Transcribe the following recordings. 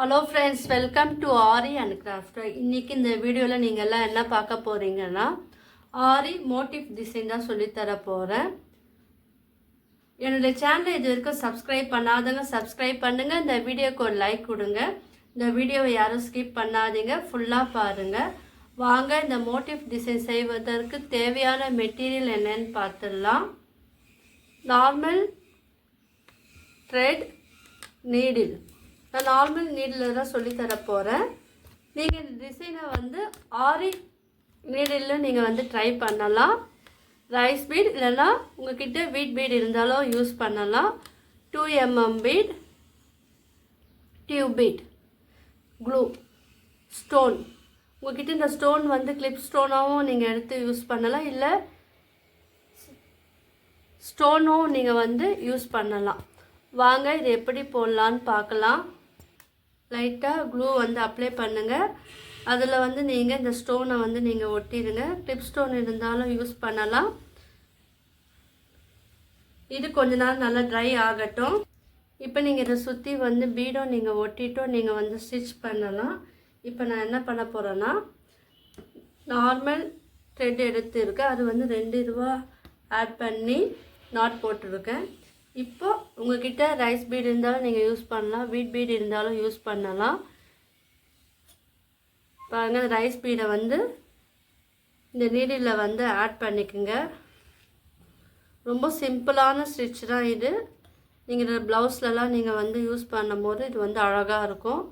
Hello friends, welcome to aari and craft. இன்றைக்கி இந்த வீடியோவில் நீங்கள் எல்லாம் என்ன பார்க்க போகிறீங்கன்னா, ஆரி மோட்டிவ் டிசைன் தான் சொல்லித்தர போகிறேன். என்னுடைய சேனலை இது வரைக்கும் சப்ஸ்கிரைப் பண்ணாதவங்க சப்ஸ்கிரைப் பண்ணுங்கள். இந்த வீடியோக்கு ஒரு லைக் கொடுங்க. இந்த வீடியோவை யாரும் ஸ்கிப் பண்ணாதீங்க, ஃபுல்லாக பாருங்கள். வாங்க இந்த மோட்டிவ் டிசைன் செய்வதற்கு தேவையான மெட்டீரியல் என்னன்னு பார்த்துடலாம். Normal thread needle. நான் நார்மல் நீடில் தான் சொல்லித்தர போகிறேன். நீங்கள் இந்த டிசைனை வந்து ஆரி நீடில் நீங்கள் ட்ரை பண்ணலாம். ரைஸ் பீட் இல்லைன்னா உங்கள்கிட்ட வீட் பீட் இருந்தாலும் யூஸ் பண்ணலாம். 2mm bead, tube bead, glue, stone. உங்கள்கிட்ட இந்த ஸ்டோன் கிளிப் ஸ்டோனாகவும் நீங்கள் எடுத்து யூஸ் பண்ணலாம், இல்லை ஸ்டோனும் நீங்கள் யூஸ் பண்ணலாம். வாங்க இது எப்படி போடலான்னு பார்க்கலாம். லைட்டாக க்ளூ அப்ளை பண்ணுங்கள். அதில் நீங்கள் இந்த ஸ்டோனை நீங்கள் ஒட்டிடுங்க. கிளிப் ஸ்டோன் இருந்தாலும் யூஸ் பண்ணலாம். இது கொஞ்ச நேரம் நல்லா ட்ரை ஆகட்டும். இப்போ நீங்கள் இதை சுற்றி பீடும் நீங்கள் ஒட்டிட்டும் நீங்கள் ஸ்டிச் பண்ணலாம். இப்போ நான் என்ன பண்ண போகிறேன்னா, நார்மல் த்ரெட் எடுத்துருக்கேன். அது 2 ரூபா ஆட் பண்ணி நாட் போட்டிருக்கேன். இப்போ உங்கள்கிட்ட ரைஸ் பீட் இருந்தாலும் நீங்கள் யூஸ் பண்ணலாம், வீட் பீட் இருந்தாலும் யூஸ் பண்ணலாம். பாருங்கள், ரைஸ் பீடை இந்த நீடில் ஆட் பண்ணிக்கோங்க. ரொம்ப சிம்பிளான ஸ்டிச் தான் இது. நீங்கள் ப்ளவுஸ்லலாம் நீங்கள் யூஸ் பண்ணும்போது இது அழகாக இருக்கும்.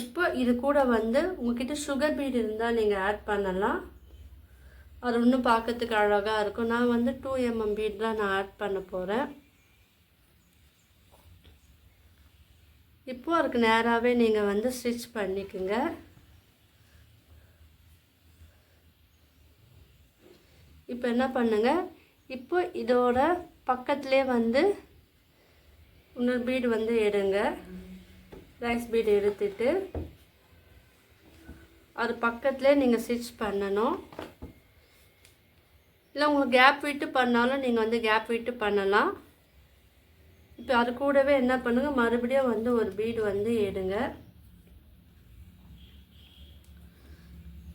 இப்போ இது கூட உங்கள்கிட்ட சுகர் பீட் இருந்தால் நீங்கள் ஆட் பண்ணலாம். அது இன்னும் பார்க்கறதுக்கு அழகாக இருக்கும். நான் 2mm பீட் தான் நான் ஆட் பண்ண போகிறேன். இப்போ அதுக்கு நேராகவே நீங்கள் ஸ்டிச் பண்ணிக்கோங்க. இப்போ என்ன பண்ணுங்க, இப்போ இதோட பக்கத்துலேயே இன்னொரு பீடு எடுங்க. ரைஸ் பீடு எடுத்துட்டு அது பக்கத்துலேயே நீங்கள் ஸ்டிச் பண்ணணும். இல்லை உங்களுக்கு கேப் விட்டு பண்ணாலும் நீங்கள் கேப் விட்டு பண்ணலாம். இப்போ அது கூடவே என்ன பண்ணுங்கள், மறுபடியும் ஒரு பீடு எடுங்க.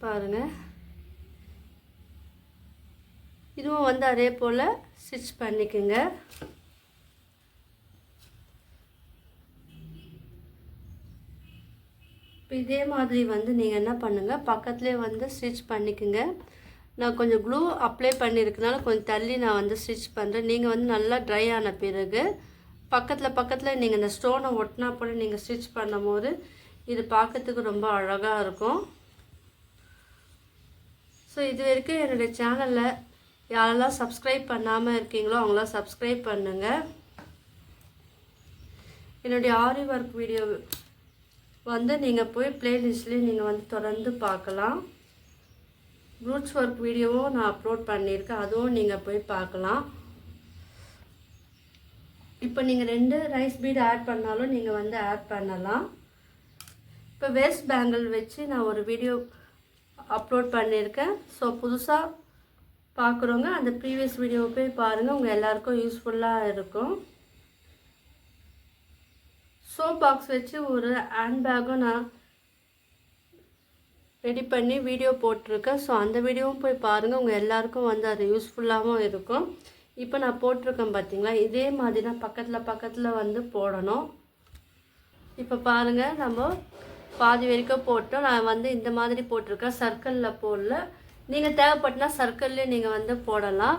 பாருங்கள், இதுவும் அதே போல் ஸ்டிச் பண்ணிக்கோங்க. இப்போ இதே மாதிரி நீங்கள் என்ன பண்ணுங்கள், பக்கத்துலேயே ஸ்டிச் பண்ணிக்கோங்க. நான் கொஞ்சம் க்ளூ அப்ளை பண்ணியிருக்கனால கொஞ்சம் தள்ளி நான் ஸ்டிச் பண்ணுறேன். நீங்கள் நல்லா ட்ரை ஆன பிறகு பக்கத்தில் நீங்கள் இந்த ஸ்டோனை ஒட்டினா போல நீங்கள் ஸ்டிச் பண்ணும் போது இது பார்க்கறதுக்கு ரொம்ப அழகாக இருக்கும். ஸோ இது வரைக்கும் என்னுடைய சேனலில் யாரெல்லாம் சப்ஸ்கிரைப் பண்ணாமல் இருக்கீங்களோ அவங்களாம் சப்ஸ்கிரைப் பண்ணுங்கள். என்னுடைய ஆரி ஒர்க் வீடியோ நீங்கள் போய் ப்ளேலிஸ்ட்லேயே நீங்கள் தொடர்ந்து பார்க்கலாம். ப்ரூச் ஒர்க் வீடியோவும் நான் அப்லோட் பண்ணியிருக்கேன், அதுவும் நீங்கள் போய் பார்க்கலாம். இப்போ நீங்கள் 2 ரைஸ் பீடு ஆட் பண்ணாலும் நீங்கள் ஆட் பண்ணலாம். இப்போ வேஸ்ட் பேங்கிள் வச்சு நான் ஒரு வீடியோ அப்லோட் பண்ணியிருக்கேன். ஸோ புதுசாக பார்க்குறவங்க அந்த ப்ரீவியஸ் வீடியோவை போய் பாருங்கள், உங்கள் எல்லாருக்கும் யூஸ்ஃபுல்லாக இருக்கும். சோப் பாக்ஸ் வச்சு ஒரு ஹேண்ட் பேக்கும் நான் ரெடி பண்ணி வீடியோ போட்டிருக்கேன். ஸோ அந்த வீடியோவும் போய் பாருங்கள், உங்கள் எல்லாருக்கும் அது யூஸ்ஃபுல்லாகவும் இருக்கும். இப்போ நான் போட்டிருக்கேன் பார்த்தீங்களா, இதே மாதிரி தான் பக்கத்தில் போடணும். இப்போ பாருங்கள், நம்ம பாதி வரைக்கும் போட்டோம். நான் இந்த மாதிரி போட்டிருக்கேன், சர்க்கிளில் போடல. நீங்கள் தேவைப்பட்டனா சர்க்கிள்லேயே நீங்கள் போடலாம்.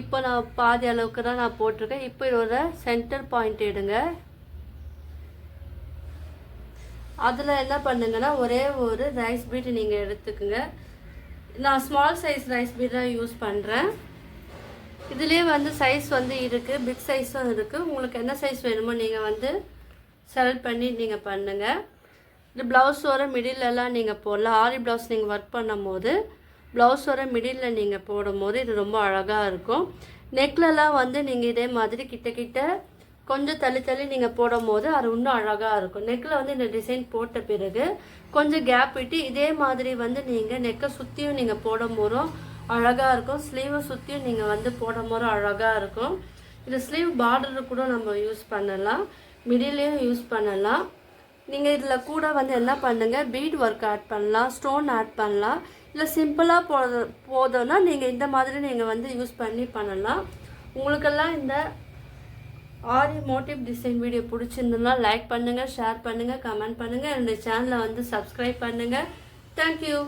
இப்போ நான் பாதி அளவுக்கு தான் நான் போட்டிருக்கேன். இப்போ இதோட சென்டர் பாயிண்ட் எடுங்க. அதில் என்ன பண்ணுங்கன்னா, ஒரே ஒரு ரைஸ் பீட் நீங்கள் எடுத்துக்கோங்க. நான் ஸ்மால் சைஸ் ரைஸ் பீட் தான் யூஸ் பண்ணுறேன். இதுலேயே சைஸ் இருக்குது, பிக் சைஸும் இருக்குது. உங்களுக்கு என்ன சைஸ் வேணுமோ நீங்கள் செலக்ட் பண்ணி நீங்கள் பண்ணுங்கள். இது ப்ளவுஸோட மிடிலெலாம் நீங்கள் போடலாம். ஆரி ப்ளவுஸ் நீங்கள் ஒர்க் பண்ணும் போது ப்ளவுஸோட மிடிலில் நீங்கள் போடும் போது இது ரொம்ப அழகாக இருக்கும். நெக்லெலாம் நீங்கள் இதே மாதிரி கிட்ட கொஞ்சம் தள்ளி நீங்கள் போடும் போது அது இன்னும் அழகாக இருக்கும். நெக்கில் இந்த டிசைன் போட்ட பிறகு கொஞ்சம் கேப் விட்டு இதே மாதிரி நீங்கள் நெக்கை சுற்றியும் நீங்கள் போடும் போதும் அழகாக இருக்கும். ஸ்லீவை சுற்றியும் நீங்கள் போடும் போதும் அழகாக இருக்கும். இந்த ஸ்லீவ் பார்டரு கூட நம்ம யூஸ் பண்ணலாம், மிடிலையும் யூஸ் பண்ணலாம். நீங்கள் இதில் கூட வந்து என்ன பண்ணுங்கள், பீட் ஒர்க் ஆட் பண்ணலாம், ஸ்டோன் ஆட் பண்ணலாம். இல்லை சிம்பிளாக போதும்னா நீங்கள் இந்த மாதிரி நீங்கள் வந்து யூஸ் பண்ணலாம். உங்களுக்கெல்லாம் இந்த ஆரி மோட்டிவ் டிசைன் வீடியோ பிடிச்சிருந்ததுனா லைக் பண்ணுங்கள், ஷேர் பண்ணுங்கள், கமெண்ட் பண்ணுங்கள். என்னுடைய சேனலை வந்து சப்ஸ்கிரைப் பண்ணுங்கள். தேங்க்யூ.